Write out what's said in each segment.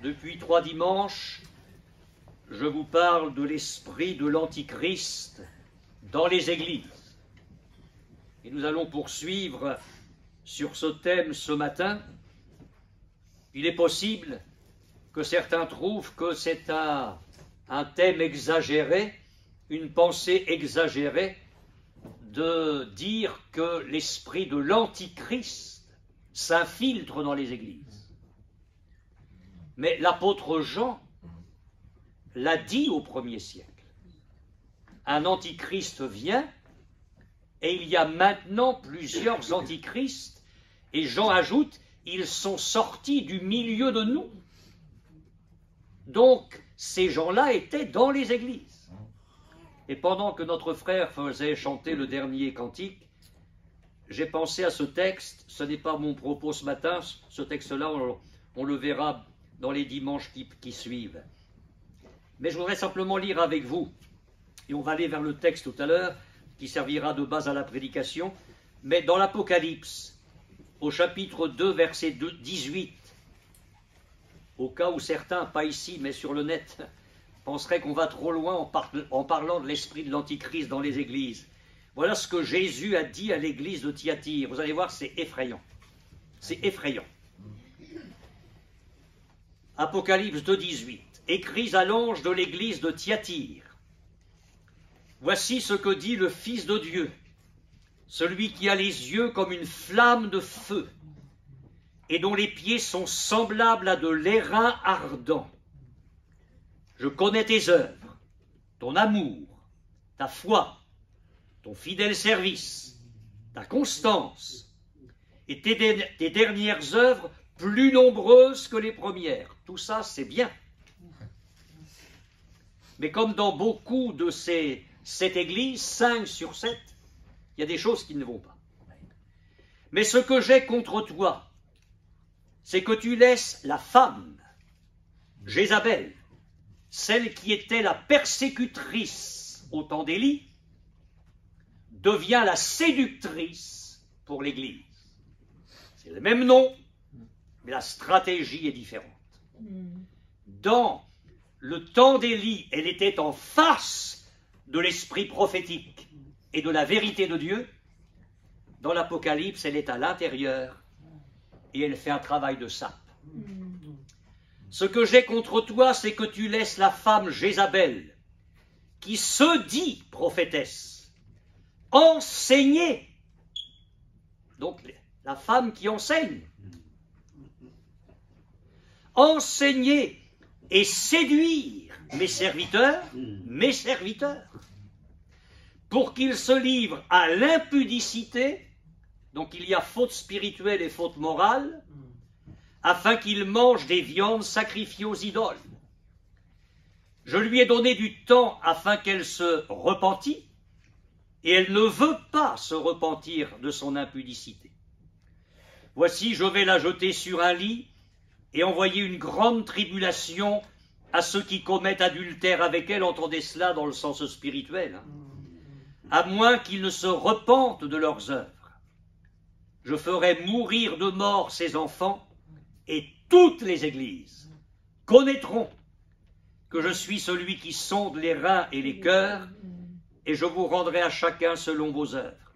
Depuis 3 dimanches, je vous parle de l'esprit de l'Antichrist dans les églises. Et nous allons poursuivre sur ce thème ce matin. Il est possible que certains trouvent que c'est un thème exagéré, une pensée exagérée, de dire que l'esprit de l'Antichrist s'infiltre dans les églises. Mais l'apôtre Jean l'a dit au 1er siècle. Un antichrist vient, et il y a maintenant plusieurs antichrists, et Jean ajoute, ils sont sortis du milieu de nous. Donc, ces gens-là étaient dans les églises. Et pendant que notre frère faisait chanter le dernier cantique, j'ai pensé à ce texte. Ce n'est pas mon propos ce matin, ce texte-là, on le verra dans les dimanches qui suivent. Mais je voudrais simplement lire avec vous, et on va aller vers le texte tout à l'heure, qui servira de base à la prédication, mais dans l'Apocalypse, au chapitre 2, verset 18, au cas où certains, pas ici, mais sur le net, penseraient qu'on va trop loin en parlant de l'esprit de l'Antichrist dans les églises. Voilà ce que Jésus a dit à l'église de Thyatire. Vous allez voir, c'est effrayant. C'est effrayant. Apocalypse 2, 18. Écris à l'ange de l'église de Thyatire. Voici ce que dit le Fils de Dieu, celui qui a les yeux comme une flamme de feu, et dont les pieds sont semblables à de l'airain ardent. Je connais tes œuvres, ton amour, ta foi, ton fidèle service, ta constance, et tes dernières œuvres plus nombreuses que les premières. Tout ça, c'est bien. Mais comme dans beaucoup de cette église, 5 sur 7, il y a des choses qui ne vont pas. Mais ce que j'ai contre toi, c'est que tu laisses la femme, Jézabel, celle qui était la persécutrice au temps d'Élie, devient la séductrice pour l'Église. C'est le même nom, mais la stratégie est différente. Dans le temps d'Élie, elle était en face de l'esprit prophétique et de la vérité de Dieu. Dans l'Apocalypse, elle est à l'intérieur et elle fait un travail de sape. Ce que j'ai contre toi, c'est que tu laisses la femme Jézabel, qui se dit prophétesse, enseigner. Donc, la femme qui enseigne. Enseigner et séduire mes serviteurs, pour qu'ils se livrent à l'impudicité, donc il y a faute spirituelle et faute morale, afin qu'ils mangent des viandes sacrifiées aux idoles. Je lui ai donné du temps afin qu'elle se repentît, et elle ne veut pas se repentir de son impudicité. Voici, je vais la jeter sur un lit, et envoyer une grande tribulation à ceux qui commettent adultère avec elle, entendez cela dans le sens spirituel, à moins qu'ils ne se repentent de leurs œuvres. Je ferai mourir de mort ses enfants, et toutes les églises connaîtront que je suis celui qui sonde les reins et les cœurs, et je vous rendrai à chacun selon vos œuvres.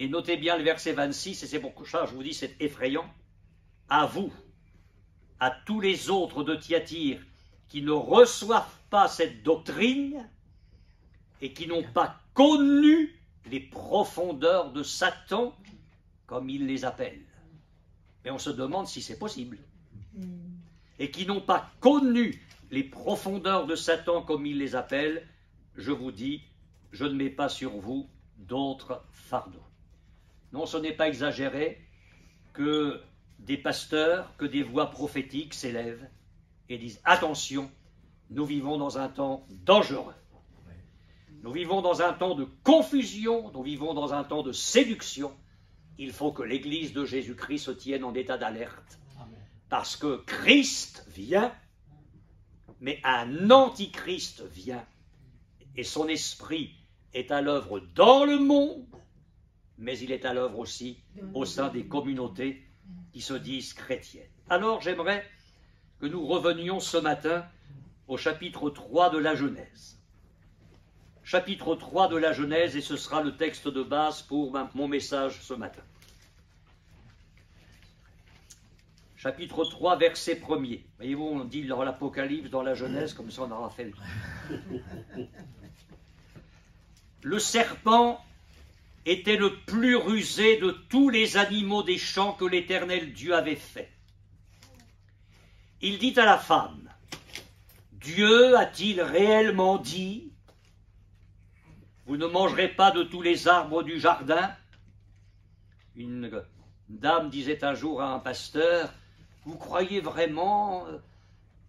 Et notez bien le verset 26, et c'est pour ça que je vous dis c'est effrayant. À vous, à tous les autres de Thyatire qui ne reçoivent pas cette doctrine et qui n'ont pas connu les profondeurs de Satan, comme il les appelle. Mais on se demande si c'est possible. Et qui n'ont pas connu les profondeurs de Satan, comme il les appelle, je vous dis, je ne mets pas sur vous d'autres fardeaux. Non, ce n'est pas exagéré que des pasteurs, que des voix prophétiques s'élèvent et disent « Attention, nous vivons dans un temps dangereux. Nous vivons dans un temps de confusion, nous vivons dans un temps de séduction. Il faut que l'Église de Jésus-Christ se tienne en état d'alerte. Parce que Christ vient, mais un antichrist vient. Et son esprit est à l'œuvre dans le monde, mais il est à l'œuvre aussi au sein des communautés qui se disent chrétiennes. Alors j'aimerais que nous revenions ce matin au chapitre 3 de la Genèse. Chapitre 3 de la Genèse, et ce sera le texte de base pour mon message ce matin. Chapitre 3, verset 1er. Voyez-vous, on dit dans l'Apocalypse, dans la Genèse, comme ça on aura fait le tour. Le serpent était le plus rusé de tous les animaux des champs que l'Éternel Dieu avait fait. Il dit à la femme, Dieu a-t-il réellement dit, vous ne mangerez pas de tous les arbres du jardin? Une dame disait un jour à un pasteur, vous croyez vraiment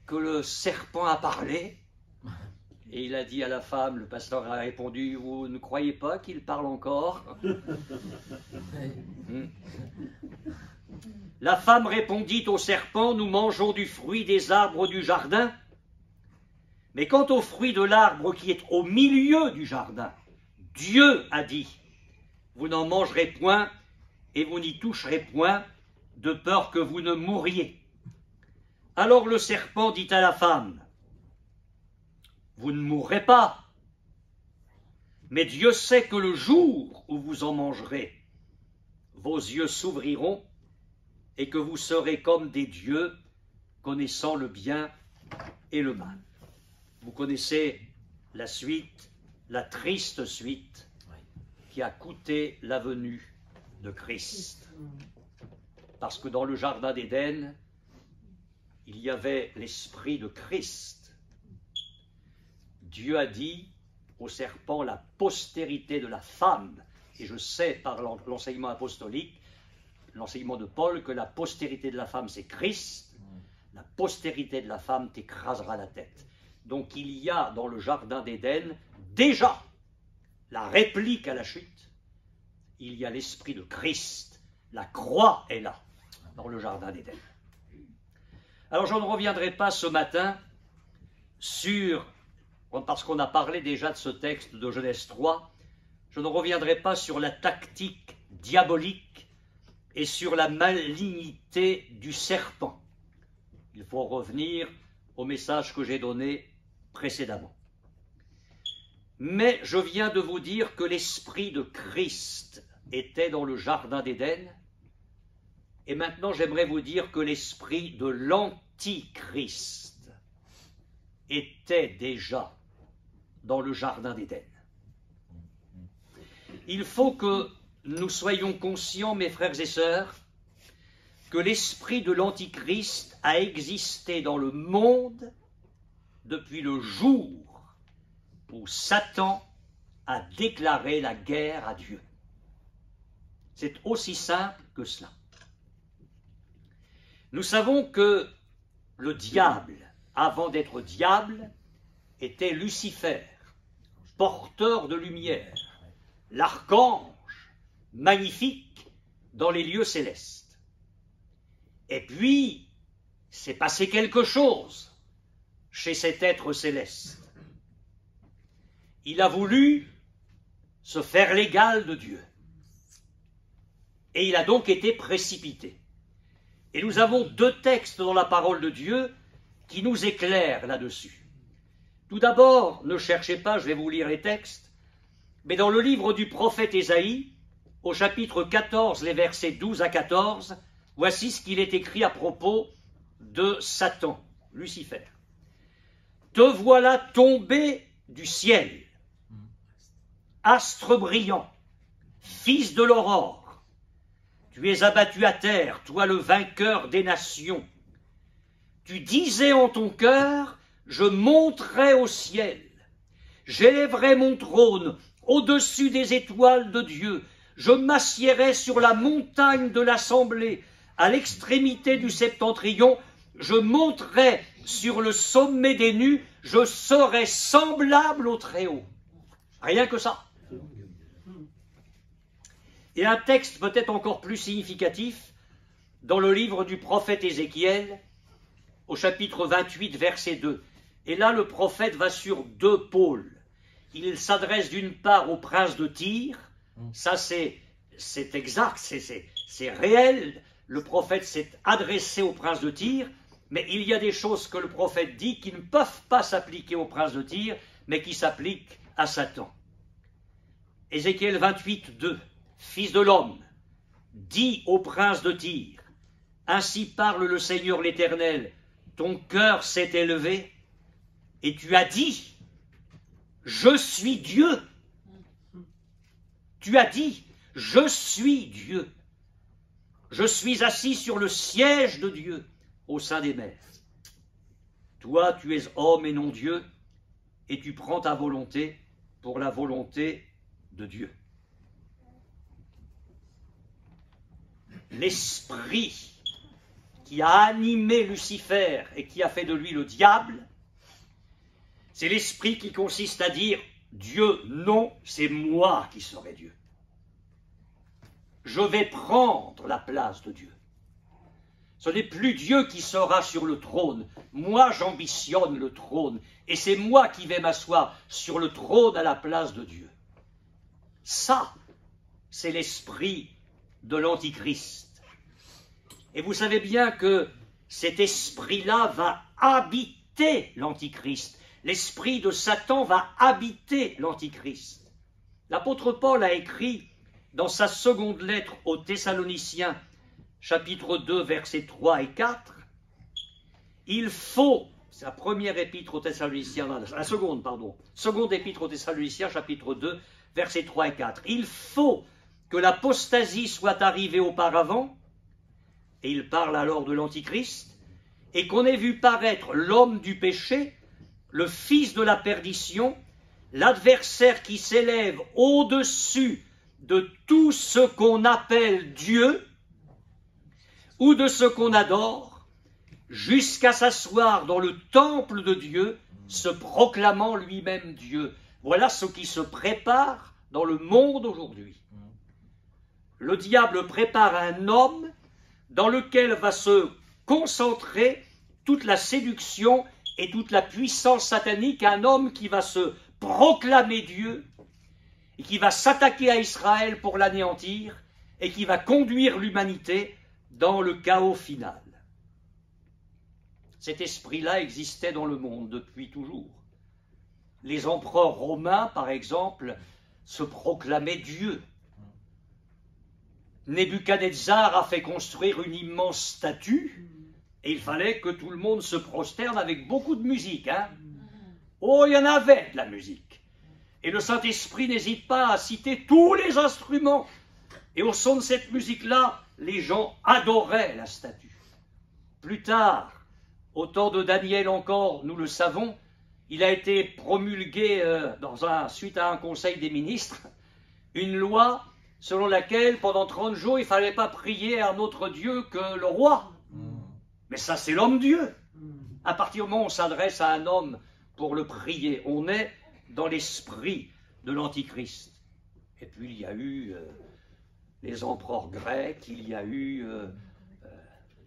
que le serpent a parlé? Et il a dit à la femme, le pasteur a répondu, vous ne croyez pas qu'il parle encore? La femme répondit au serpent, nous mangeons du fruit des arbres du jardin, mais quant au fruit de l'arbre qui est au milieu du jardin, Dieu a dit, vous n'en mangerez point et vous n'y toucherez point, de peur que vous ne mouriez. Alors le serpent dit à la femme, vous ne mourrez pas, mais Dieu sait que le jour où vous en mangerez, vos yeux s'ouvriront et que vous serez comme des dieux, connaissant le bien et le mal. Vous connaissez la suite, la triste suite, qui a coûté la venue de Christ. Parce que dans le jardin d'Éden, il y avait l'esprit de Christ. Dieu a dit au serpent, la postérité de la femme, et je sais par l'enseignement apostolique, l'enseignement de Paul, que la postérité de la femme c'est Christ, la postérité de la femme t'écrasera la tête. Donc il y a dans le jardin d'Éden déjà la réplique à la chute, il y a l'esprit de Christ, la croix est là, dans le jardin d'Éden. Alors je ne reviendrai pas ce matin sur, parce qu'on a parlé déjà de ce texte de Genèse 3, je ne reviendrai pas sur la tactique diabolique et sur la malignité du serpent. Il faut revenir au message que j'ai donné précédemment. Mais je viens de vous dire que l'esprit de Christ était dans le jardin d'Éden, et maintenant j'aimerais vous dire que l'esprit de l'antichrist était déjà dans le jardin d'Éden. Il faut que nous soyons conscients, mes frères et sœurs, que l'esprit de l'antichrist a existé dans le monde depuis le jour où Satan a déclaré la guerre à Dieu. C'est aussi simple que cela. Nous savons que le diable, avant d'être diable, était Lucifer, porteur de lumière, l'archange magnifique dans les lieux célestes. Et puis, s'est passé quelque chose chez cet être céleste. Il a voulu se faire l'égal de Dieu. Et il a donc été précipité. Et nous avons deux textes dans la parole de Dieu qui nous éclairent là-dessus. Tout d'abord, ne cherchez pas, je vais vous lire les textes, mais dans le livre du prophète Ésaïe, au chapitre 14, les versets 12 à 14, voici ce qu'il est écrit à propos de Satan, Lucifer. « Te voilà tombé du ciel, astre brillant, fils de l'aurore. Tu es abattu à terre, toi le vainqueur des nations. Tu disais en ton cœur, je monterai au ciel, j'élèverai mon trône au-dessus des étoiles de Dieu, je m'assiérai sur la montagne de l'assemblée, à l'extrémité du septentrion, je monterai sur le sommet des nues, je serai semblable au Très-Haut. » Rien que ça. Et un texte peut-être encore plus significatif, dans le livre du prophète Ézéchiel, au chapitre 28, verset 2. Et là, le prophète va sur deux pôles. Il s'adresse d'une part au prince de Tyr, ça c'est exact, c'est réel, le prophète s'est adressé au prince de Tyr, mais il y a des choses que le prophète dit qui ne peuvent pas s'appliquer au prince de Tyr, mais qui s'appliquent à Satan. Ézéchiel 28, 2. Fils de l'homme, dis au prince de Tyr, ainsi parle le Seigneur l'Éternel, ton cœur s'est élevé, et tu as dit, je suis Dieu. Tu as dit, je suis Dieu. Je suis assis sur le siège de Dieu au sein des mers. Toi, tu es homme et non Dieu, et tu prends ta volonté pour la volonté de Dieu. L'esprit qui a animé Lucifer et qui a fait de lui le diable, c'est l'esprit qui consiste à dire « Dieu, non, c'est moi qui serai Dieu. Je vais prendre la place de Dieu. Ce n'est plus Dieu qui sera sur le trône. Moi, j'ambitionne le trône. Et c'est moi qui vais m'asseoir sur le trône à la place de Dieu. » Ça, c'est l'esprit de l'Antichrist. Et vous savez bien que cet esprit-là va habiter l'Antichrist. L'esprit de Satan va habiter l'Antichrist. L'apôtre Paul a écrit dans sa seconde lettre aux Thessaloniciens, chapitre 2, versets 3 et 4, il faut, c'est la première épître aux Thessaloniciens, la seconde, pardon, seconde épître aux Thessaloniciens, chapitre 2, versets 3 et 4, il faut que l'apostasie soit arrivée auparavant, et il parle alors de l'Antichrist, et qu'on ait vu paraître l'homme du péché, le fils de la perdition, l'adversaire qui s'élève au-dessus de tout ce qu'on appelle Dieu, ou de ce qu'on adore, jusqu'à s'asseoir dans le temple de Dieu, se proclamant lui-même Dieu. Voilà ce qui se prépare dans le monde aujourd'hui. Le diable prépare un homme dans lequel va se concentrer toute la séduction et toute la puissance satanique, un homme qui va se proclamer Dieu et qui va s'attaquer à Israël pour l'anéantir et qui va conduire l'humanité dans le chaos final. Cet esprit-là existait dans le monde depuis toujours. Les empereurs romains, par exemple, se proclamaient Dieu. Nebuchadnezzar a fait construire une immense statue et il fallait que tout le monde se prosterne avec beaucoup de musique. Oh, il y en avait de la musique. Et le Saint-Esprit n'hésite pas à citer tous les instruments. Et au son de cette musique-là, les gens adoraient la statue. Plus tard, au temps de Daniel encore, nous le savons, il a été promulgué suite à un conseil des ministres, une loi selon laquelle pendant 30 jours, il ne fallait pas prier à un autre Dieu que le roi. Mais ça, c'est l'homme-dieu. À partir du moment où on s'adresse à un homme pour le prier, on est dans l'esprit de l'Antichrist. Et puis il y a eu les empereurs grecs, il y a eu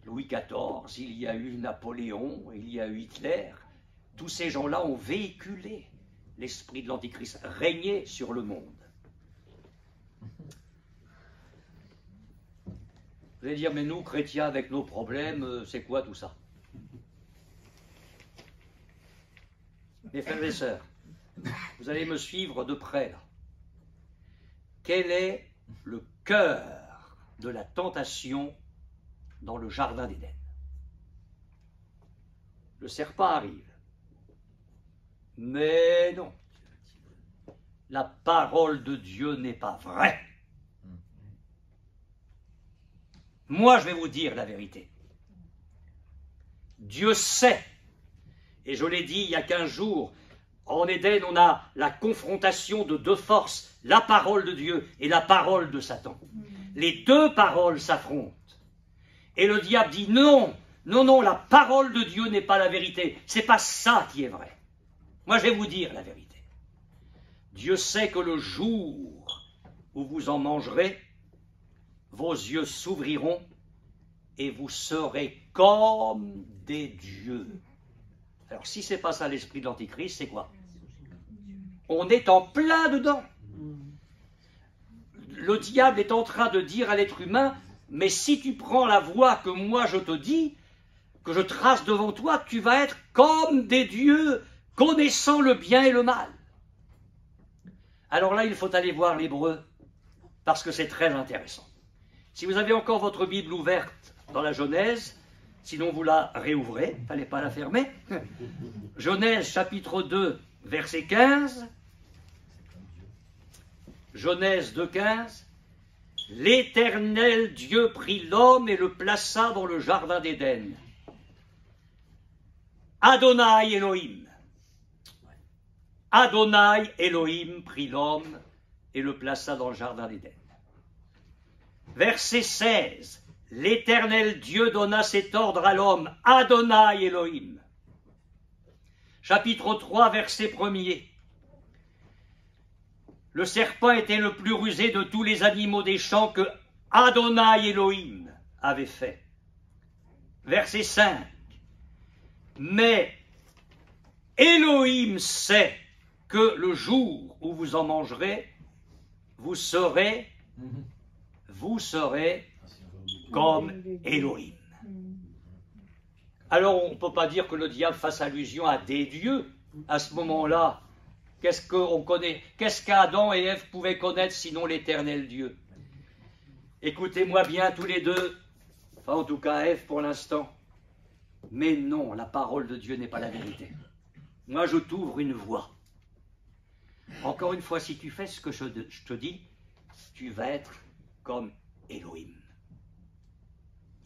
Louis XIV, il y a eu Napoléon, il y a eu Hitler. Tous ces gens-là ont véhiculé l'esprit de l'Antichrist, régné sur le monde. Vous allez dire, mais nous, chrétiens, avec nos problèmes, c'est quoi tout ça? Mes frères et sœurs, vous allez me suivre de près, là. Quel est le cœur de la tentation dans le jardin d'Éden? Le serpent arrive. Mais non, la parole de Dieu n'est pas vraie. Moi, je vais vous dire la vérité. Dieu sait, et je l'ai dit il y a 15 jours, en Éden, on a la confrontation de deux forces, la parole de Dieu et la parole de Satan. Les deux paroles s'affrontent. Et le diable dit non, non, non, la parole de Dieu n'est pas la vérité. C'est pas ça qui est vrai. Moi, je vais vous dire la vérité. Dieu sait que le jour où vous en mangerez, vos yeux s'ouvriront et vous serez comme des dieux. Alors, si ce n'est pas ça l'esprit de l'Antichrist, c'est quoi? On est en plein dedans. Le diable est en train de dire à l'être humain, Mais si tu prends la voie que moi je te dis, que je trace devant toi, tu vas être comme des dieux, connaissant le bien et le mal. Alors là, il faut aller voir l'Hébreu, parce que c'est très intéressant. Si vous avez encore votre Bible ouverte dans la Genèse, sinon vous la réouvrez, il ne fallait pas la fermer. Genèse chapitre 2, verset 15. Genèse 2, 15. L'Éternel Dieu prit l'homme et le plaça dans le jardin d'Éden. Adonai Elohim. Adonai Elohim prit l'homme et le plaça dans le jardin d'Éden. Verset 16. L'Éternel Dieu donna cet ordre à l'homme, Adonai Elohim. Chapitre 3, verset 1er. Le serpent était le plus rusé de tous les animaux des champs que Adonai Elohim avait fait. Verset 5. Mais Elohim sait que le jour où vous en mangerez, vous serez comme Elohim. Alors on ne peut pas dire que le diable fasse allusion à des dieux. À ce moment-là, qu'est-ce qu'on connaît? Qu'est-ce qu'Adam et Ève pouvaient connaître sinon l'éternel Dieu? Écoutez-moi bien tous les deux, enfin en tout cas Ève pour l'instant. Mais non, la parole de Dieu n'est pas la vérité. Moi je t'ouvre une voie. Encore une fois, si tu fais ce que je te dis, tu vas être comme Elohim.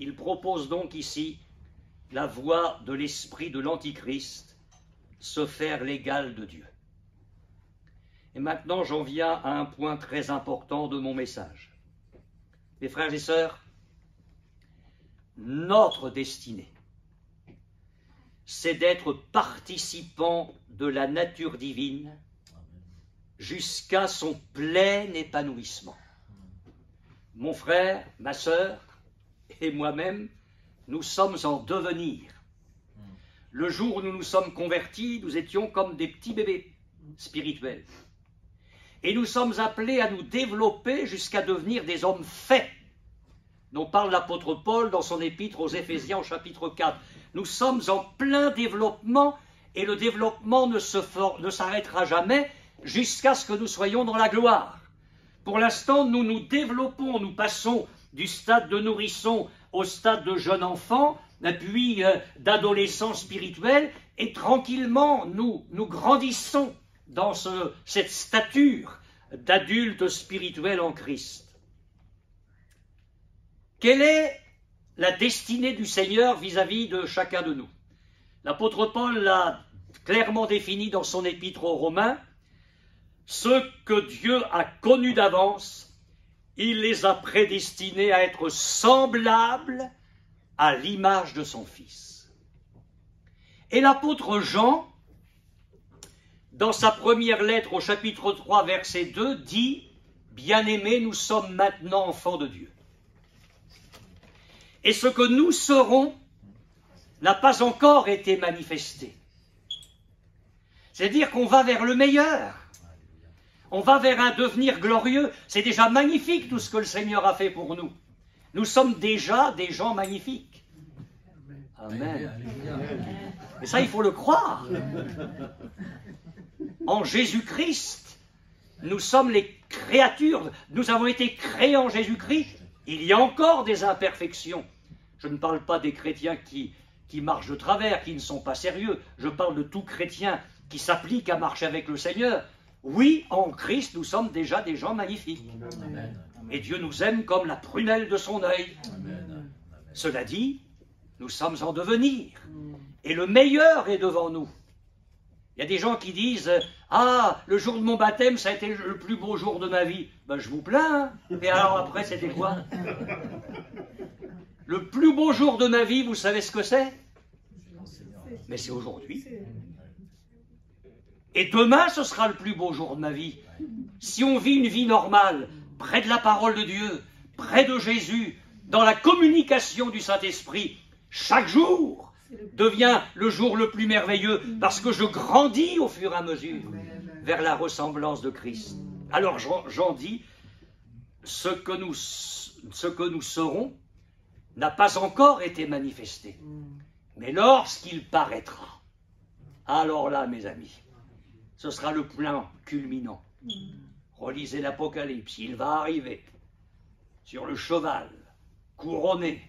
Il propose donc ici la voie de l'esprit de l'Antichrist, se faire l'égal de Dieu. Et maintenant, j'en viens à un point très important de mon message. Mes frères et sœurs, notre destinée, c'est d'être participants de la nature divine jusqu'à son plein épanouissement. Mon frère, ma sœur et moi-même, nous sommes en devenir. Le jour où nous nous sommes convertis, nous étions comme des petits bébés spirituels. Et nous sommes appelés à nous développer jusqu'à devenir des hommes faits, dont parle l'apôtre Paul dans son épître aux Éphésiens au chapitre 4. Nous sommes en plein développement et le développement ne s'arrêtera jamais jusqu'à ce que nous soyons dans la gloire. Pour l'instant, nous nous développons, nous passons du stade de nourrisson au stade de jeune enfant, puis d'adolescent spirituel, et tranquillement, nous grandissons dans cette stature d'adulte spirituel en Christ. Quelle est la destinée du Seigneur vis-à-vis de chacun de nous? L'apôtre Paul l'a clairement défini dans son épître aux Romains. Ceux que Dieu a connus d'avance, il les a prédestinés à être semblables à l'image de son Fils. Et l'apôtre Jean, dans sa première lettre au chapitre 3, verset 2, dit « Bien-aimés, nous sommes maintenant enfants de Dieu. » Et ce que nous serons n'a pas encore été manifesté. C'est-à-dire qu'on va vers le meilleur. On va vers un devenir glorieux. C'est déjà magnifique tout ce que le Seigneur a fait pour nous. Nous sommes déjà des gens magnifiques. Amen. Et ça, il faut le croire. En Jésus-Christ, nous sommes les créatures. Nous avons été créés en Jésus-Christ. Il y a encore des imperfections. Je ne parle pas des chrétiens qui marchent de travers, qui ne sont pas sérieux. Je parle de tout chrétien qui s'applique à marcher avec le Seigneur. Oui, en Christ, nous sommes déjà des gens magnifiques. Amen. Et Dieu nous aime comme la prunelle de son œil. Amen. Cela dit, nous sommes en devenir. Et le meilleur est devant nous. Il y a des gens qui disent « Ah, le jour de mon baptême, ça a été le plus beau jour de ma vie. » Ben, je vous plains. Hein. Et alors après, c'était quoi? Le plus beau jour de ma vie, vous savez ce que c'est? Mais c'est aujourd'hui. Et demain, ce sera le plus beau jour de ma vie. Si on vit une vie normale, près de la parole de Dieu, près de Jésus, dans la communication du Saint-Esprit, chaque jour devient le jour le plus merveilleux parce que je grandis au fur et à mesure vers la ressemblance de Christ. Alors Jean dit, ce que nous serons n'a pas encore été manifesté. Mais lorsqu'il paraîtra, alors là, mes amis, ce sera le plan culminant. Relisez l'Apocalypse, il va arriver sur le cheval, couronné,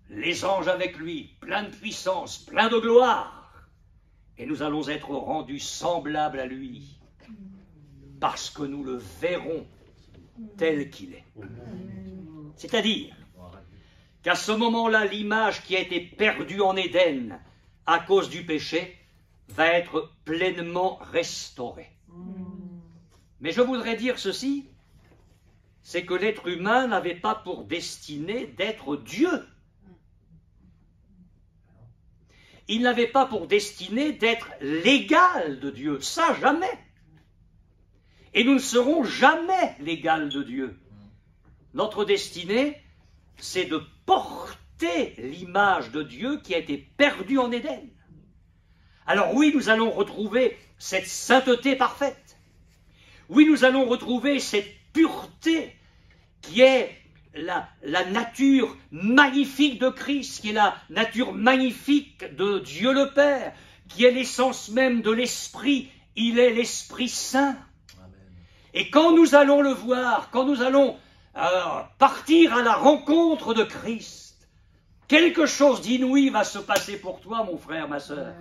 les anges avec lui, plein de puissance, plein de gloire. Et nous allons être rendus semblables à lui, parce que nous le verrons tel qu'il est. C'est-à-dire qu'à ce moment-là, l'image qui a été perdue en Éden à cause du péché va être pleinement restaurée. Mais je voudrais dire ceci, c'est que l'être humain n'avait pas pour destinée d'être Dieu. Il n'avait pas pour destinée d'être l'égal de Dieu, ça jamais. Et nous ne serons jamais l'égal de Dieu. Notre destinée, c'est de porter l'image de Dieu qui a été perdue en Éden. Alors oui, nous allons retrouver cette sainteté parfaite. Oui, nous allons retrouver cette pureté qui est la nature magnifique de Christ, qui est la nature magnifique de Dieu le Père, qui est l'essence même de l'Esprit. Il est l'Esprit Saint. Et quand nous allons le voir, quand nous allons partir à la rencontre de Christ, quelque chose d'inouï va se passer pour toi, mon frère, ma sœur.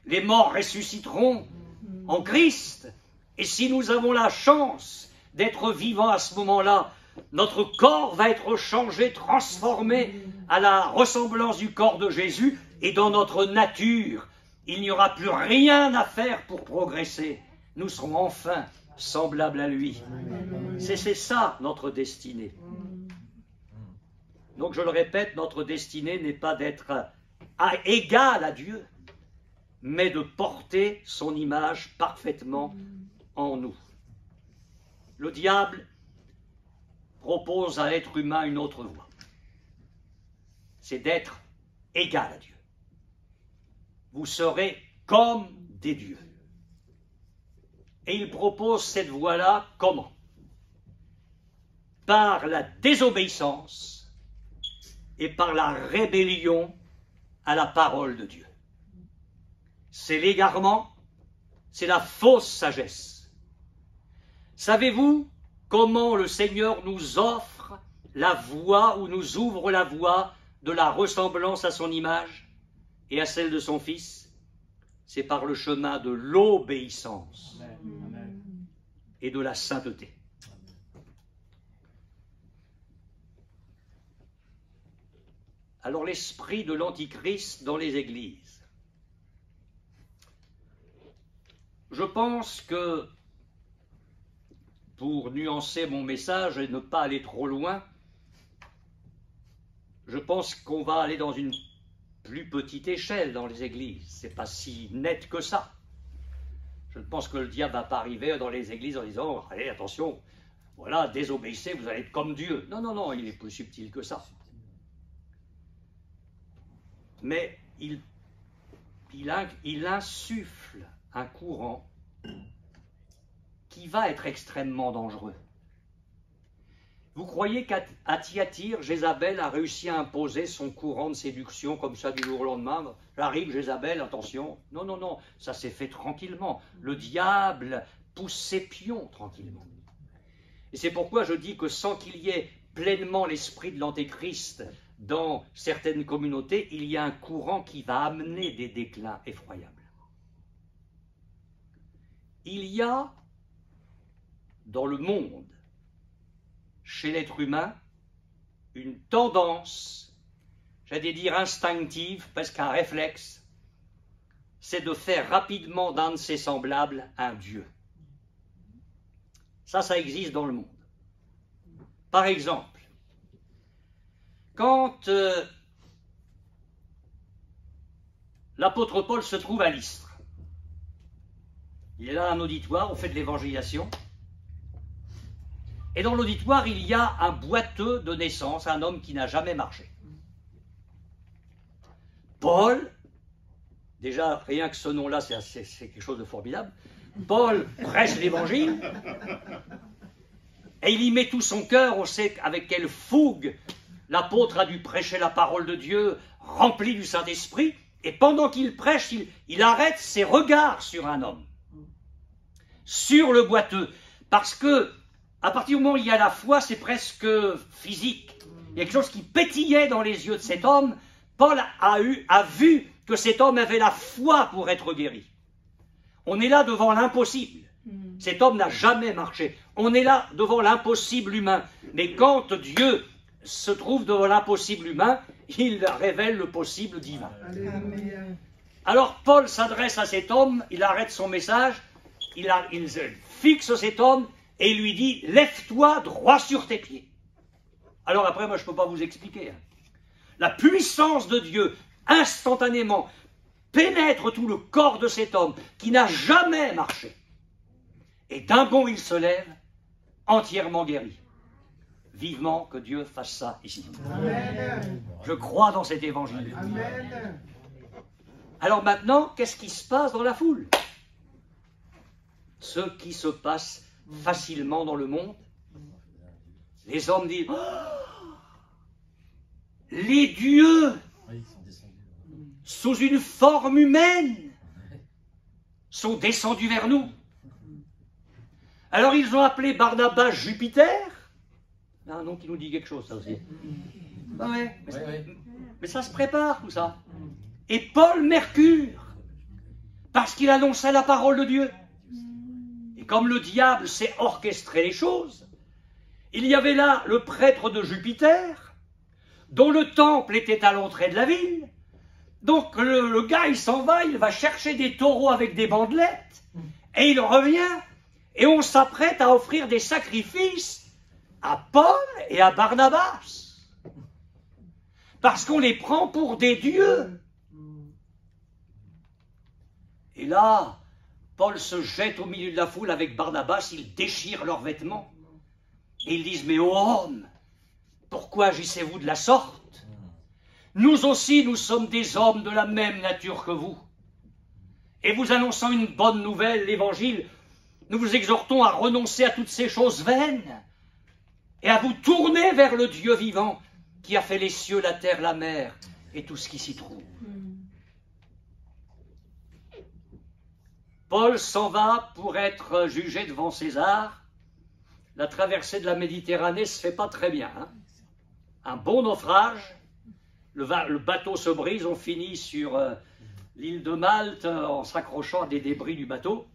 Les morts ressusciteront en Christ. Et si nous avons la chance d'être vivants à ce moment-là, notre corps va être changé, transformé à la ressemblance du corps de Jésus. Et dans notre nature, il n'y aura plus rien à faire pour progresser. Nous serons enfin semblables à lui. C'est ça notre destinée. Donc je le répète, notre destinée n'est pas d'être égal à Dieu, mais de porter son image parfaitement en nous. Le diable propose à l'être humain une autre voie. C'est d'être égal à Dieu. Vous serez comme des dieux. Et il propose cette voie-là comment? Par la désobéissance et par la rébellion à la parole de Dieu. C'est l'égarement, c'est la fausse sagesse. Savez-vous comment le Seigneur nous offre la voie ou nous ouvre la voie de la ressemblance à son image et à celle de son Fils? C'est par le chemin de l'obéissance et de la sainteté. Alors l'esprit de l'Antichrist dans les églises. Je pense que, pour nuancer mon message et ne pas aller trop loin, je pense qu'on va aller dans une plus petite échelle dans les églises. C'est pas si net que ça. Je pense que le diable va pas arriver dans les églises en disant « Allez, attention, voilà, désobéissez, vous allez être comme Dieu. » Non, non, non, il est plus subtil que ça. Mais il insuffle un courant qui va être extrêmement dangereux. Vous croyez qu'à Thyatire, Jézabel a réussi à imposer son courant de séduction comme ça du jour au lendemain? J'arrive, Jézabel, attention. Non, non, non, ça s'est fait tranquillement. Le diable pousse ses pions tranquillement. Et c'est pourquoi je dis que sans qu'il y ait pleinement l'esprit de l'Antéchrist dans certaines communautés, il y a un courant qui va amener des déclins effroyables. Il y a dans le monde, chez l'être humain, une tendance, j'allais dire instinctive, presque un réflexe, c'est de faire rapidement d'un de ses semblables un Dieu. Ça existe dans le monde. Par exemple, quand l'apôtre Paul se trouve à Lystre, il est là un auditoire, on fait de l'évangélisation, et dans l'auditoire, il y a un boiteux de naissance, un homme qui n'a jamais marché. Paul, déjà rien que ce nom-là, c'est quelque chose de formidable. Paul prêche l'évangile, et il y met tout son cœur. On sait avec quelle fougue l'apôtre a dû prêcher la parole de Dieu, rempli du Saint-Esprit, et pendant qu'il prêche, il arrête ses regards sur un homme, sur le boiteux, parce que à partir du moment où il y a la foi, c'est presque physique. Il y a quelque chose qui pétillait dans les yeux de cet homme. Paul a vu que cet homme avait la foi pour être guéri. On est là devant l'impossible. Cet homme n'a jamais marché. On est là devant l'impossible humain. Mais quand Dieu se trouve devant l'impossible humain, il révèle le possible divin. Amen. Alors Paul s'adresse à cet homme, il arrête son message, il fixe cet homme et lui dit « Lève-toi droit sur tes pieds ». Alors après, moi je ne peux pas vous expliquer. La puissance de Dieu, instantanément, pénètre tout le corps de cet homme qui n'a jamais marché. Et d'un bond, il se lève, entièrement guéri. Vivement que Dieu fasse ça ici. Amen. Je crois dans cet évangile. Amen. Alors maintenant, qu'est-ce qui se passe dans la foule? Ce qui se passe facilement dans le monde. Les hommes disent, oh, les dieux, sous une forme humaine, sont descendus vers nous. Alors ils ont appelé Barnabas Jupiter. Un nom qui nous dit quelque chose, ça aussi. Ben ouais, mais ça se prépare, tout ça. Et Paul Mercure, parce qu'il annonçait la parole de Dieu. Et comme le diable sait orchestrer les choses, il y avait là le prêtre de Jupiter, dont le temple était à l'entrée de la ville. Donc le gars, il s'en va, il va chercher des taureaux avec des bandelettes, et il revient, et on s'apprête à offrir des sacrifices à Paul et à Barnabas. Parce qu'on les prend pour des dieux. Et là, Paul se jette au milieu de la foule avec Barnabas, ils déchirent leurs vêtements. Et ils disent, mais ô homme, pourquoi agissez-vous de la sorte? Nous aussi, nous sommes des hommes de la même nature que vous. Et vous annonçant une bonne nouvelle, l'évangile, nous vous exhortons à renoncer à toutes ces choses vaines et à vous tourner vers le Dieu vivant qui a fait les cieux, la terre, la mer et tout ce qui s'y trouve. Paul s'en va pour être jugé devant César. La traversée de la Méditerranée ne se fait pas très bien. Hein. Un bon naufrage, le bateau se brise, on finit sur l'île de Malte en s'accrochant à des débris du bateau.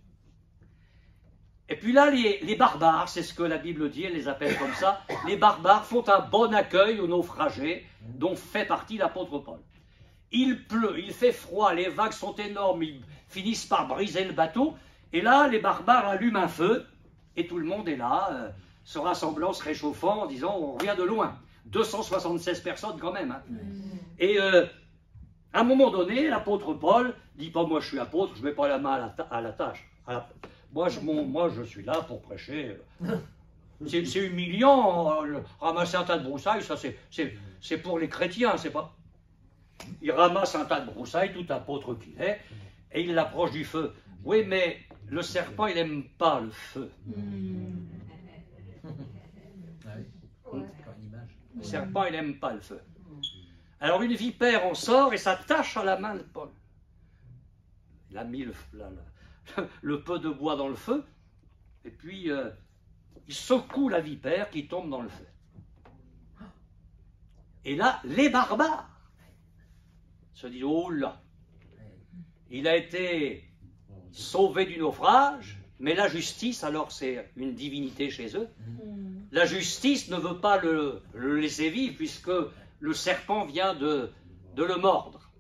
Et puis là, les barbares, c'est ce que la Bible dit, elle les appelle comme ça, les barbares font un bon accueil aux naufragés, dont fait partie l'apôtre Paul. Il pleut, il fait froid, les vagues sont énormes, ils finissent par briser le bateau, et là, les barbares allument un feu, et tout le monde est là, se rassemblant, se réchauffant, en disant, on revient de loin. 276 personnes quand même. Hein. Et à un moment donné, l'apôtre Paul dit pas, moi je suis apôtre, je ne mets pas la main à la tâche. Moi, je suis là pour prêcher. C'est humiliant, ramasser un tas de broussailles, ça c'est pour les chrétiens, c'est pas... Il ramasse un tas de broussailles, tout apôtre qu'il est, et il l'approche du feu. Oui, mais le serpent, il n'aime pas le feu. Le serpent, il n'aime pas le feu. Alors une vipère en sort et s'attache à la main de Paul. Il a mis le peu de bois dans le feu, et puis il secoue la vipère qui tombe dans le feu. Et là, les barbares se disent, oh là, il a été sauvé du naufrage, mais la justice, alors c'est une divinité chez eux, la justice ne veut pas le laisser vivre, puisque le serpent vient de le mordre.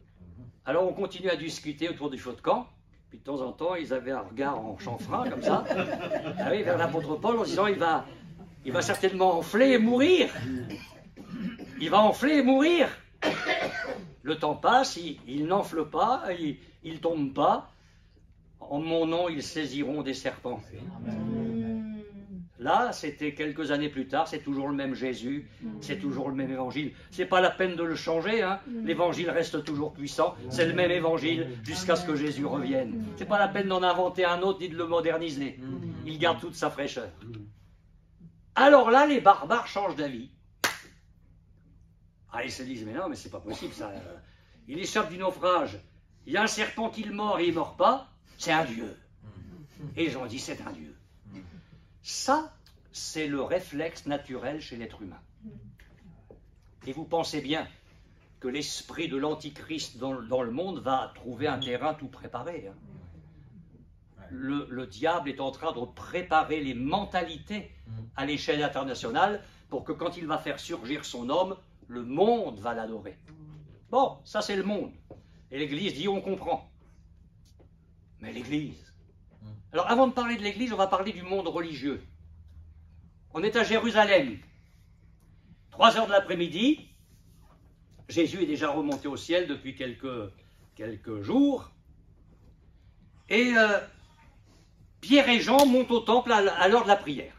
Alors on continue à discuter autour du feu de camp. Puis de temps en temps, ils avaient un regard en chanfrein, comme ça, vers l'apôtre Paul, en disant, il va certainement enfler et mourir. Il va enfler et mourir. Le temps passe, il n'enfle pas, il ne tombe pas. En mon nom, ils saisiront des serpents. Là, c'était quelques années plus tard, c'est toujours le même Jésus, c'est toujours le même évangile. C'est pas la peine de le changer, hein. L'évangile reste toujours puissant, c'est le même évangile jusqu'à ce que Jésus revienne. C'est pas la peine d'en inventer un autre ni de le moderniser. Il garde toute sa fraîcheur. Alors là, les barbares changent d'avis. Ah, ils se disent, mais non, mais c'est pas possible, ça. Il échappe du naufrage. Il y a un serpent qui le mord et il ne mord pas. C'est un dieu. Et ils ont dit, c'est un dieu. Ça, c'est le réflexe naturel chez l'être humain. Et vous pensez bien que l'esprit de l'antichrist dans le monde va trouver un terrain tout préparé. Hein. Le diable est en train de préparer les mentalités à l'échelle internationale pour que quand il va faire surgir son homme, le monde va l'adorer. Bon, ça c'est le monde. Et l'Église dit on comprend. Mais l'Église. Alors avant de parler de l'Église, on va parler du monde religieux. On est à Jérusalem. 3 heures de l'après-midi. Jésus est déjà remonté au ciel depuis quelques jours. Et Pierre et Jean montent au temple à l'heure de la prière.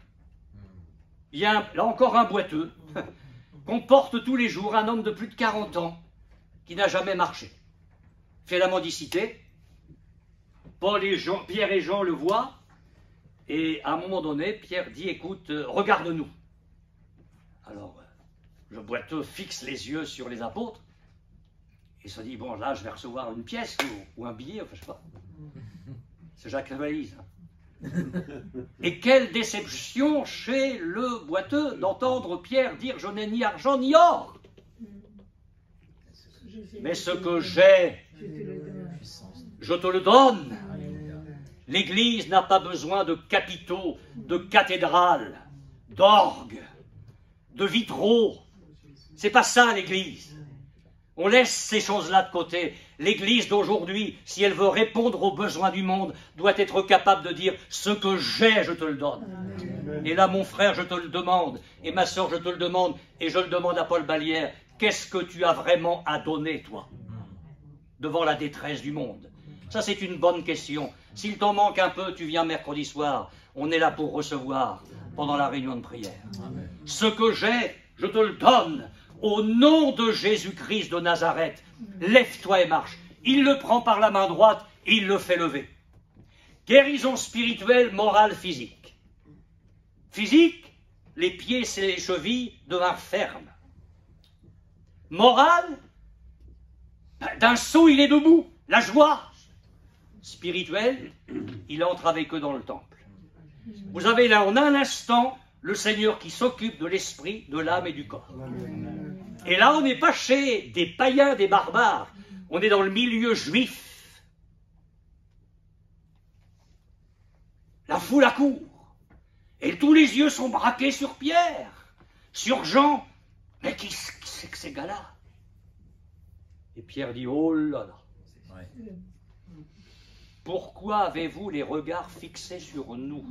Il y a là encore un boiteux qu'on porte tous les jours, un homme de plus de 40 ans qui n'a jamais marché. Fait la mendicité. Pierre et Jean le voient. Et à un moment donné, Pierre dit, écoute, regarde-nous. Alors, le boiteux fixe les yeux sur les apôtres et se dit, bon, là, je vais recevoir une pièce ou un billet, enfin, je sais pas. C'est Jacques Valise. Et quelle déception chez le boiteux d'entendre Pierre dire, je n'ai ni argent ni or. Mais ce que j'ai, je te le donne. L'Église n'a pas besoin de capitaux, de cathédrales, d'orgues, de vitraux. C'est pas ça l'Église. On laisse ces choses-là de côté. L'Église d'aujourd'hui, si elle veut répondre aux besoins du monde, doit être capable de dire « ce que j'ai, je te le donne ». Et là, mon frère, je te le demande, et ma sœur, je te le demande, et je le demande à Paul Ballière, qu'est-ce que tu as vraiment à donner, toi, devant la détresse du monde? Ça, c'est une bonne question. S'il t'en manque un peu, tu viens mercredi soir. On est là pour recevoir pendant la réunion de prière. Amen. Ce que j'ai, je te le donne. Au nom de Jésus-Christ de Nazareth, lève-toi et marche. Il le prend par la main droite, il le fait lever. Guérison spirituelle, morale, physique. Physique, les pieds et les chevilles devinrent fermes. Morale, d'un saut il est debout, la joie. Spirituelle, il entre avec eux dans le temple. Vous avez là en un instant le Seigneur qui s'occupe de l'esprit, de l'âme et du corps. Et là, on n'est pas chez des païens, des barbares. On est dans le milieu juif. La foule accourt. Et tous les yeux sont braqués sur Pierre, sur Jean. Mais qui c'est que ces gars-là? Et Pierre dit, oh là là. Ouais. Pourquoi avez-vous les regards fixés sur nous?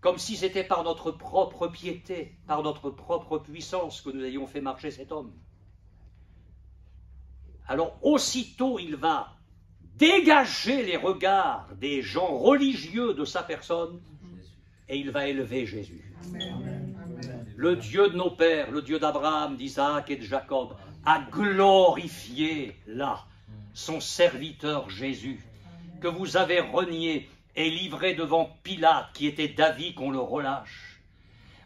Comme si c'était par notre propre piété, par notre propre puissance que nous ayons fait marcher cet homme. Alors aussitôt il va dégager les regards des gens religieux de sa personne et il va élever Jésus. Amen. Le Dieu de nos pères, le Dieu d'Abraham, d'Isaac et de Jacob, a glorifié là son serviteur Jésus, que vous avez renié et livré devant Pilate, qui était d'avis qu'on le relâche.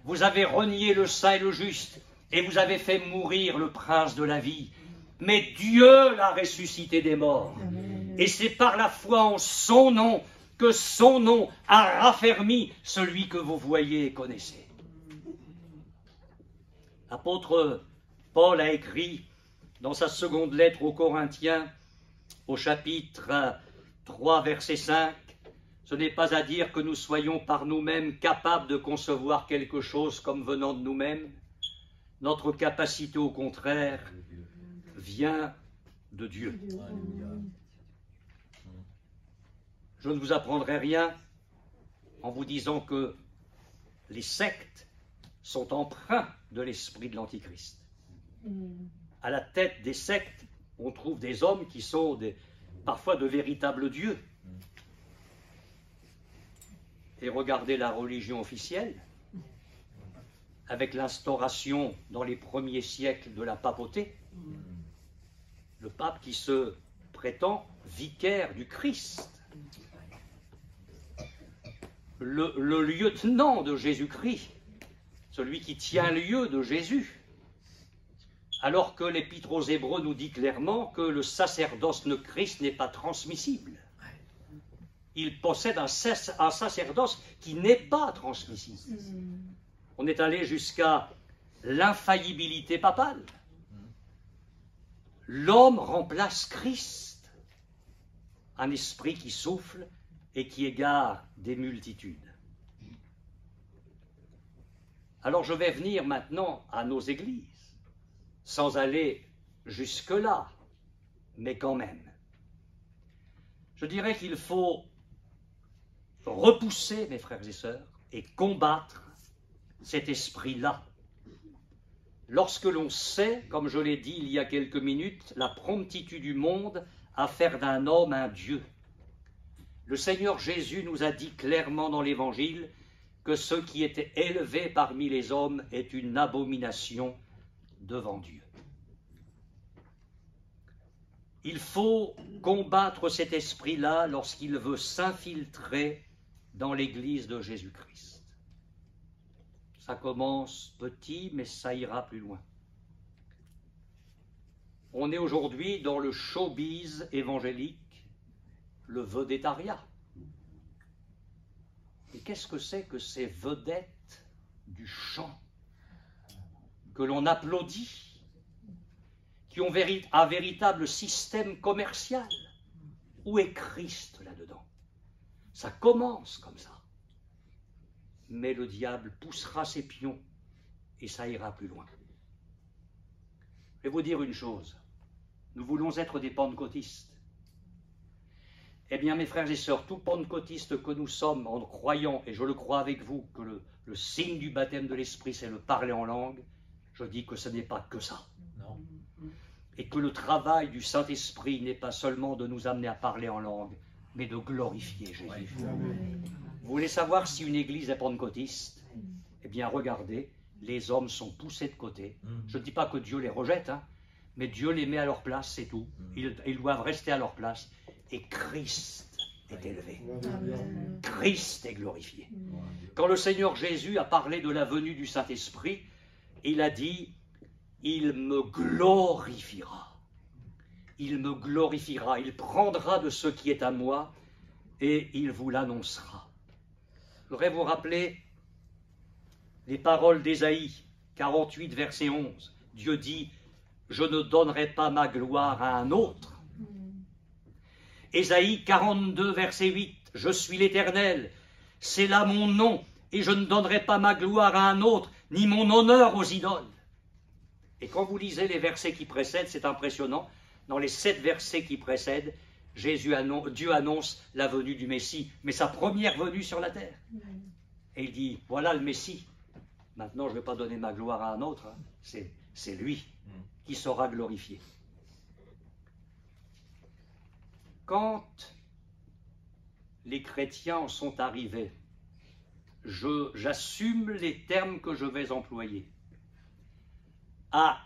Vous avez renié le saint et le juste, et vous avez fait mourir le prince de la vie. Mais Dieu l'a ressuscité des morts. Amen. Et c'est par la foi en son nom que son nom a raffermi celui que vous voyez et connaissez. L'apôtre Paul a écrit dans sa seconde lettre aux Corinthiens, au chapitre 3, verset 5, « Ce n'est pas à dire que nous soyons par nous-mêmes capables de concevoir quelque chose comme venant de nous-mêmes. Notre capacité, au contraire, vient de Dieu. » Je ne vous apprendrai rien en vous disant que les sectes sont empreints de l'esprit de l'Antichrist. À la tête des sectes, on trouve des hommes qui sont parfois de véritables dieux. Et regardez la religion officielle, avec l'instauration dans les premiers siècles de la papauté, le pape qui se prétend vicaire du Christ. le lieutenant de Jésus-Christ, celui qui tient lieu de Jésus, alors que l'Épître aux Hébreux nous dit clairement que le sacerdoce de Christ n'est pas transmissible. Il possède un sacerdoce qui n'est pas transmissible. On est allé jusqu'à l'infaillibilité papale. L'homme remplace Christ, un esprit qui souffle et qui égare des multitudes. Alors je vais venir maintenant à nos églises, sans aller jusque-là, mais quand même. Je dirais qu'il faut repousser, mes frères et sœurs, et combattre cet esprit-là. Lorsque l'on sait, comme je l'ai dit il y a quelques minutes, la promptitude du monde à faire d'un homme un Dieu. Le Seigneur Jésus nous a dit clairement dans l'Évangile que ce qui était élevé parmi les hommes est une abomination devant Dieu. Il faut combattre cet esprit-là lorsqu'il veut s'infiltrer dans l'Église de Jésus-Christ. Ça commence petit, mais ça ira plus loin. On est aujourd'hui dans le showbiz évangélique, le vedettariat. Et qu'est-ce que c'est que ces vedettes du chant que l'on applaudit, qui ont un véritable système commercial? Où est Christ là-dedans? Ça commence comme ça. Mais le diable poussera ses pions et ça ira plus loin. Je vais vous dire une chose. Nous voulons être des pentecôtistes. Eh bien, mes frères et sœurs, tout pentecôtiste que nous sommes en croyant, et je le crois avec vous, que le signe du baptême de l'Esprit, c'est le parler en langue, je dis que ce n'est pas que ça. Non. Et que le travail du Saint-Esprit n'est pas seulement de nous amener à parler en langue, mais de glorifier Jésus. Ouais. Vous voulez savoir si une église est pentecôtiste? Eh bien, regardez, les hommes sont poussés de côté. Je ne dis pas que Dieu les rejette, hein, mais Dieu les met à leur place, c'est tout. Ils doivent rester à leur place. Et Christ est élevé. Christ est glorifié. Quand le Seigneur Jésus a parlé de la venue du Saint-Esprit, il a dit, « Il me glorifiera. Il me glorifiera. Il prendra de ce qui est à moi et il vous l'annoncera. » Je voudrais vous rappeler les paroles d'Ésaïe 48, verset 11. Dieu dit, « Je ne donnerai pas ma gloire à un autre. » Ésaïe 42, verset 8, « Je suis l'Éternel, c'est là mon nom, et je ne donnerai pas ma gloire à un autre, ni mon honneur aux idoles. » Et quand vous lisez les versets qui précèdent, c'est impressionnant. Dans les 7 versets qui précèdent, Dieu annonce la venue du Messie, mais sa première venue sur la terre. Et il dit, voilà le Messie. Maintenant, je ne vais pas donner ma gloire à un autre, hein. C'est lui qui sera glorifié. Quand les chrétiens sont arrivés, j'assume les termes que je vais employer, à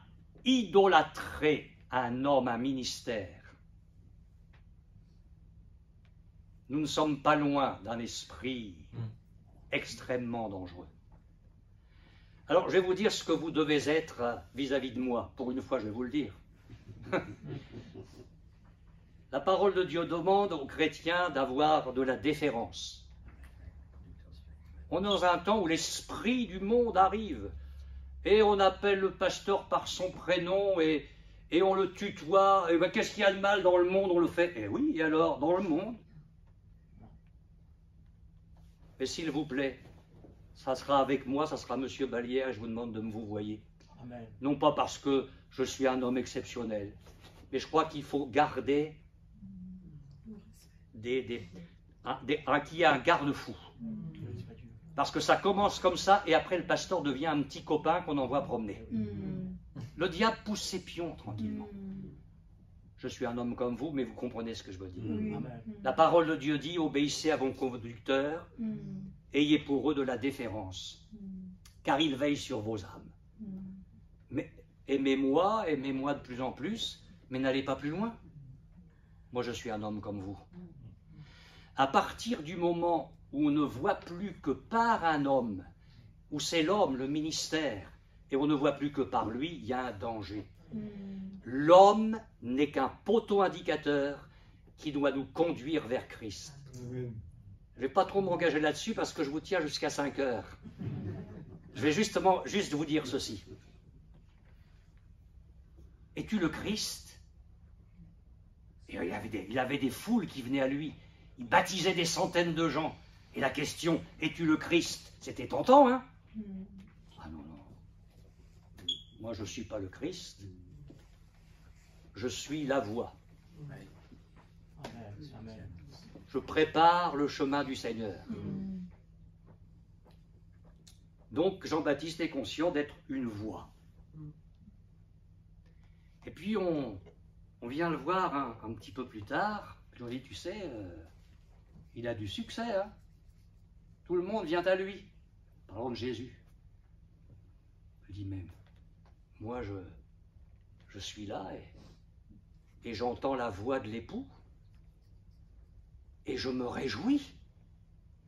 idolâtrer un homme, un ministère, nous ne sommes pas loin d'un esprit extrêmement dangereux. Alors, je vais vous dire ce que vous devez être vis-à-vis de moi. Pour une fois, je vais vous le dire. La parole de Dieu demande aux chrétiens d'avoir de la déférence. On est dans un temps où l'esprit du monde arrive et on appelle le pasteur par son prénom et on le tutoie. Et ben, qu'est-ce qu'il y a de mal dans le monde? On le fait. Eh oui, et alors, dans le monde? Mais s'il vous plaît, ça sera avec moi, ça sera Monsieur Balière, et je vous demande de me vous voyer. Amen. Non pas parce que je suis un homme exceptionnel, mais je crois qu'il faut garder qu'il y a un garde-fou. Parce que ça commence comme ça, et après le pasteur devient un petit copain qu'on envoie promener. Le diable pousse ses pions tranquillement. Je suis un homme comme vous, mais vous comprenez ce que je veux dire. La parole de Dieu dit, obéissez à vos conducteurs, ayez pour eux de la déférence, car ils veillent sur vos âmes. Mais aimez-moi de plus en plus, mais n'allez pas plus loin. Moi, je suis un homme comme vous. À partir du moment où on ne voit plus que par un homme, où c'est l'homme, le ministère, et on ne voit plus que par lui, il y a un danger. L'homme n'est qu'un poteau indicateur qui doit nous conduire vers Christ. Je ne vais pas trop m'engager là-dessus parce que je vous tiens jusqu'à 5 heures. Je vais juste vous dire ceci. Es-tu le Christ? Et il avait des foules qui venaient à lui. Il baptisait des centaines de gens. Et la question, es-tu le Christ? C'était tentant, hein? Ah non, non. Moi, je ne suis pas le Christ. Je suis la voie. Je prépare le chemin du Seigneur. Donc, Jean-Baptiste est conscient d'être une voie. Et puis, on vient le voir un petit peu plus tard. Puis on dit, tu sais, il a du succès, hein? Tout le monde vient à lui. Parlons de Jésus. Je dis, mais moi, je suis là et j'entends la voix de l'époux et je me réjouis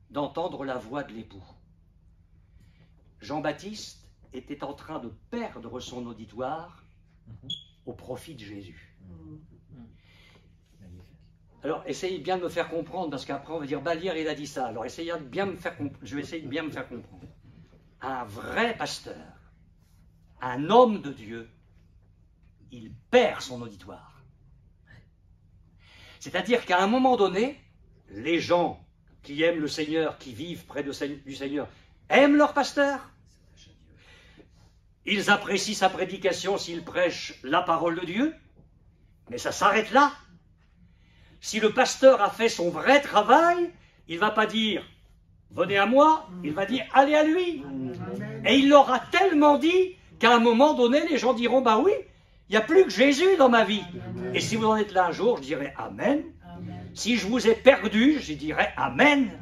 d'entendre la voix de l'époux. Jean-Baptiste était en train de perdre son auditoire au profit de Jésus. Alors, essayez bien de me faire comprendre, parce qu'après on va dire, Balière, il a dit ça. Alors, essayez de bien me faire comprendre. Je vais essayer de bien me faire comprendre. Un vrai pasteur, un homme de Dieu, il perd son auditoire. C'est-à-dire qu'à un moment donné, les gens qui aiment le Seigneur, qui vivent près du Seigneur, aiment leur pasteur. Ils apprécient sa prédication s'il prêche la parole de Dieu, mais ça s'arrête là. Si le pasteur a fait son vrai travail, il ne va pas dire « venez à moi », il va dire « allez à lui ». Et il l'aura tellement dit qu'à un moment donné, les gens diront « bah oui, il n'y a plus que Jésus dans ma vie ». Et si vous en êtes là un jour, je dirai « Amen ». Si je vous ai perdu, je dirai « Amen ».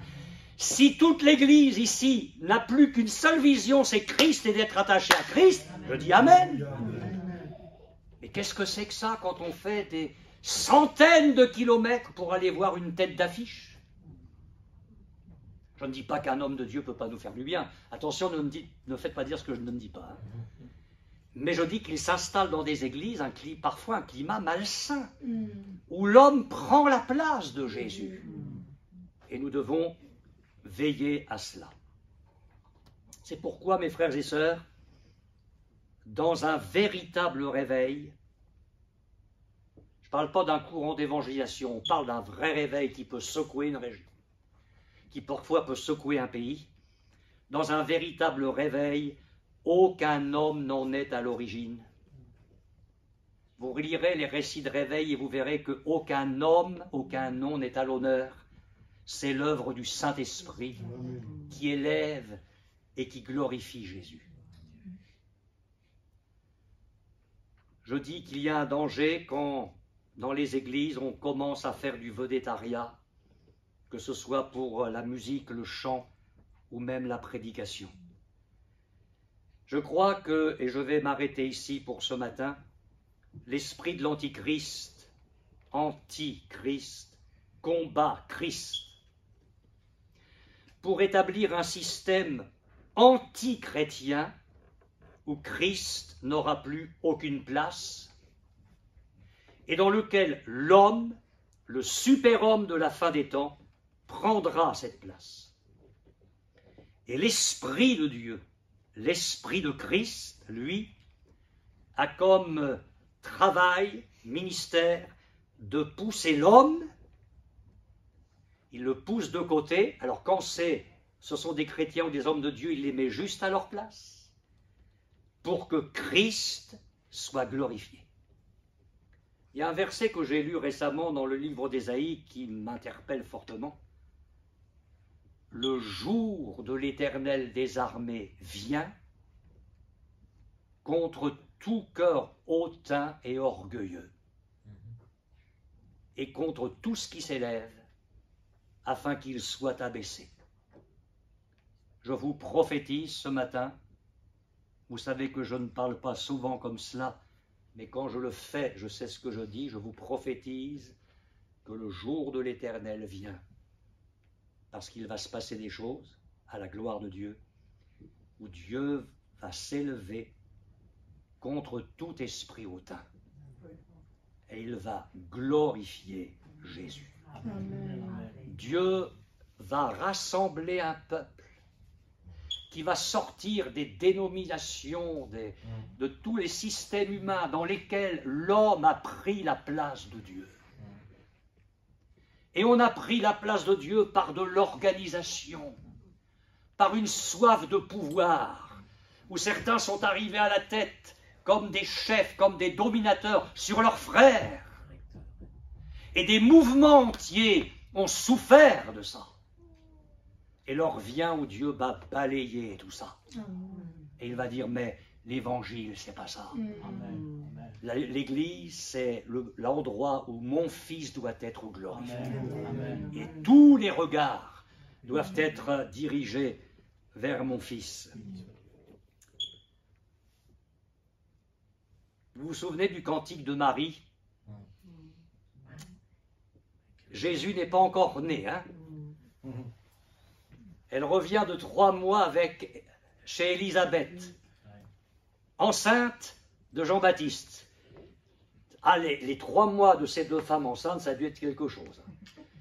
Si toute l'Église ici n'a plus qu'une seule vision, c'est Christ et d'être attaché à Christ, je dis « Amen ». Mais qu'est-ce que c'est que ça quand on fait des centaines de kilomètres pour aller voir une tête d'affiche? Je ne dis pas qu'un homme de Dieu ne peut pas nous faire du bien. Attention, ne faites pas dire ce que je ne dis pas. Hein. Mais je dis qu'il s'installe dans des églises parfois un climat malsain, où l'homme prend la place de Jésus. Et nous devons veiller à cela. C'est pourquoi, mes frères et sœurs, dans un véritable réveil, je ne parle pas d'un courant d'évangélisation, on parle d'un vrai réveil qui peut secouer une région, qui parfois peut secouer un pays. Dans un véritable réveil, aucun homme n'en est à l'origine. Vous relirez les récits de réveil et vous verrez qu'aucun homme, aucun nom n'est à l'honneur. C'est l'œuvre du Saint-Esprit qui élève et qui glorifie Jésus. Je dis qu'il y a un danger quand, dans les églises, on commence à faire du vedettariat, que ce soit pour la musique, le chant ou même la prédication. Je crois que, et je vais m'arrêter ici pour ce matin, l'esprit de l'antichrist, combat Christ pour établir un système anti-chrétien où Christ n'aura plus aucune place et dans lequel l'homme, le super-homme de la fin des temps, prendra cette place. Et l'Esprit de Dieu, l'Esprit de Christ, lui, a comme travail, ministère, de pousser l'homme. Il le pousse de côté. Alors quand ce sont des chrétiens ou des hommes de Dieu, il les met juste à leur place pour que Christ soit glorifié. Il y a un verset que j'ai lu récemment dans le livre d'Ésaïe qui m'interpelle fortement. Le jour de l'Éternel des armées vient contre tout cœur hautain et orgueilleux et contre tout ce qui s'élève afin qu'il soit abaissé. Je vous prophétise ce matin, vous savez que je ne parle pas souvent comme cela, mais quand je le fais, je sais ce que je dis, je vous prophétise que le jour de l'Éternel vient. parce qu'il va se passer des choses à la gloire de Dieu, où Dieu va s'élever contre tout esprit hautain. Et il va glorifier Jésus. Amen. Dieu va rassembler un peuple qui va sortir des dénominations, de tous les systèmes humains dans lesquels l'homme a pris la place de Dieu. Et on a pris la place de Dieu par de l'organisation, par une soif de pouvoir, où certains sont arrivés à la tête comme des chefs, comme des dominateurs sur leurs frères. Et des mouvements entiers ont souffert de ça. Et l'heure vient où Dieu va balayer tout ça. Et il va dire, mais l'évangile, c'est pas ça. L'église, c'est l'endroit où mon fils doit être glorifié. Et tous les regards doivent être dirigés vers mon fils. Vous vous souvenez du cantique de Marie? Jésus n'est pas encore né, hein? Elle revient de 3 mois chez Élisabeth, enceinte de Jean-Baptiste. Ah, les 3 mois de ces 2 femmes enceintes, ça a dû être quelque chose.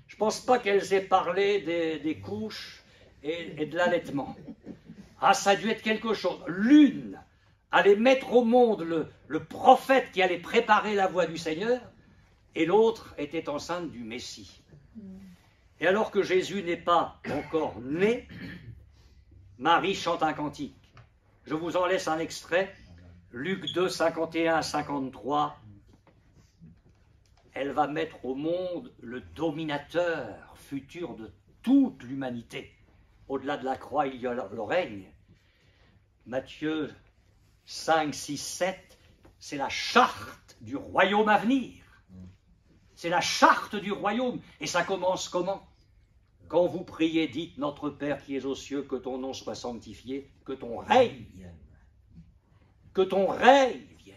Je ne pense pas qu'elles aient parlé des couches et de l'allaitement. Ah, ça a dû être quelque chose. L'une allait mettre au monde le prophète qui allait préparer la voie du Seigneur, et l'autre était enceinte du Messie. Et alors que Jésus n'est pas encore né, Marie chante un cantique. Je vous en laisse un extrait, Luc 2, 51 à 53. Elle va mettre au monde le dominateur futur de toute l'humanité. Au-delà de la croix, il y a le règne. Matthieu 5, 6, 7, c'est la charte du royaume à venir. C'est la charte du royaume. Et ça commence comment? Quand vous priez, dites, notre Père qui es aux cieux, que ton nom soit sanctifié, que ton règne vienne. Que ton règne vienne.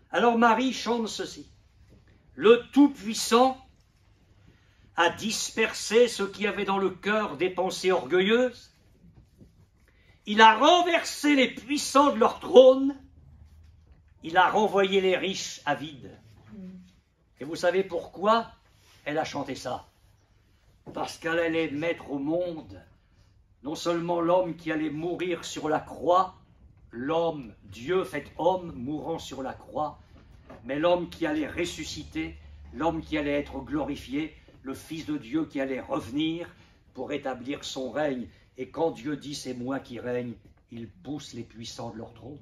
Alors Marie chante ceci. Le Tout-Puissant a dispersé ceux qui avaient dans le cœur des pensées orgueilleuses. Il a renversé les puissants de leur trône. Il a renvoyé les riches avides. Et vous savez pourquoi elle a chanté ça? Parce qu'elle allait mettre au monde non seulement l'homme qui allait mourir sur la croix, l'homme, Dieu fait homme, mourant sur la croix, mais l'homme qui allait ressusciter, l'homme qui allait être glorifié, le Fils de Dieu qui allait revenir pour établir son règne. Et quand Dieu dit « c'est moi qui règne », il pousse les puissants de leur trône.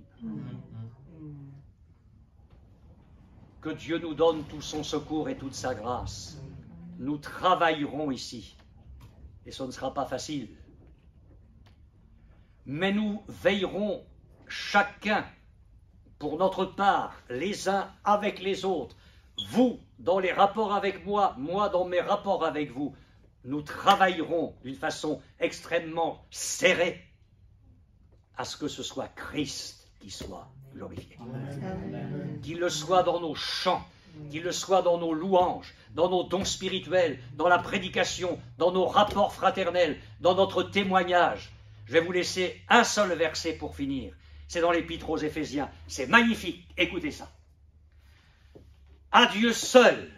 Que Dieu nous donne tout son secours et toute sa grâce. Nous travaillerons ici, et ce ne sera pas facile. Mais nous veillerons chacun pour notre part, les uns avec les autres, vous dans les rapports avec moi, moi dans mes rapports avec vous. Nous travaillerons d'une façon extrêmement serrée à ce que ce soit Christ qui soit glorifié. Qu'il le soit dans nos chants, qu'il le soit dans nos louanges, dans nos dons spirituels, dans la prédication, dans nos rapports fraternels, dans notre témoignage. Je vais vous laisser un seul verset pour finir. C'est dans l'Épître aux Éphésiens. C'est magnifique. Écoutez ça. À Dieu seul,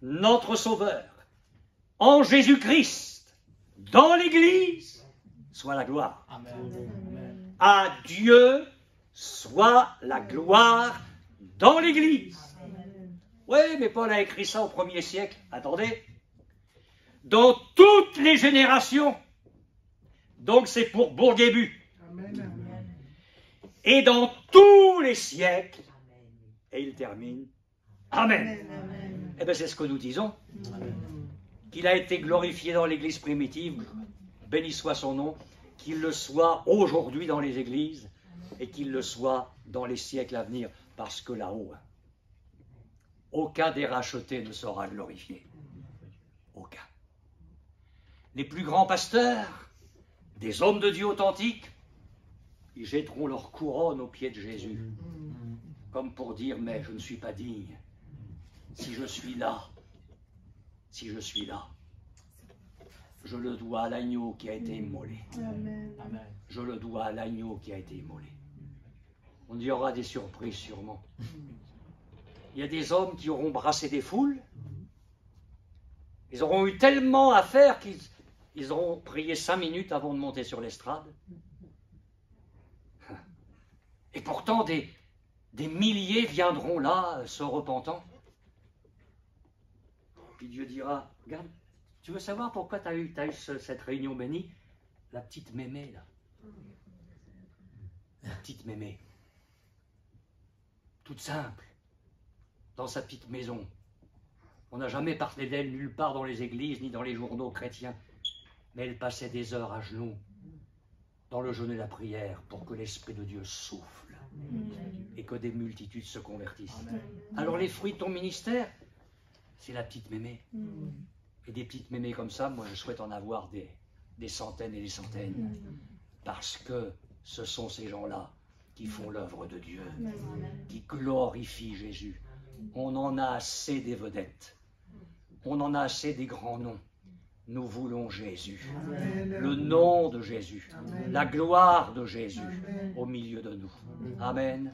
notre Sauveur, en Jésus-Christ, dans l'Église, soit la gloire. Amen. À Dieu soit la gloire dans l'Église. Oui, mais Paul a écrit ça au 1er siècle. Attendez. Dans toutes les générations. Donc c'est pour Bourguébu. Et dans tous les siècles. Et il termine. Amen. Eh bien c'est ce que nous disons. Qu'il a été glorifié dans l'Église primitive. Béni soit son nom. Qu'il le soit aujourd'hui dans les églises. Et qu'il le soit dans les siècles à venir. Parce que là-haut, aucun des rachetés ne sera glorifié. Aucun. Les plus grands pasteurs, des hommes de Dieu authentiques, ils jetteront leur couronne aux pieds de Jésus. Comme pour dire, mais je ne suis pas digne. Si je suis là, Je le dois à l'agneau qui a été immolé. Amen. Amen. Je le dois à l'agneau qui a été immolé. On y aura des surprises sûrement. Il y a des hommes qui auront brassé des foules. Ils auront eu tellement à faire qu'ils auront prié 5 minutes avant de monter sur l'estrade. Et pourtant, des milliers viendront là, se repentant. Puis Dieu dira, regarde, tu veux savoir pourquoi tu as eu cette réunion bénie? La petite mémé, là. La petite mémé. Toute simple. Dans sa petite maison. On n'a jamais parlé d'elle nulle part dans les églises, ni dans les journaux chrétiens. Mais elle passait des heures à genoux, dans le jeûne et la prière, pour que l'Esprit de Dieu souffle. Et que des multitudes se convertissent. Amen. Alors les fruits de ton ministère, c'est la petite mémé. Et des petites mémées comme ça, moi je souhaite en avoir des centaines et des centaines. Parce que ce sont ces gens-là qui font l'œuvre de Dieu, qui glorifient Jésus. On en a assez des vedettes. On en a assez des grands noms. Nous voulons Jésus. Le nom de Jésus. La gloire de Jésus au milieu de nous. Amen.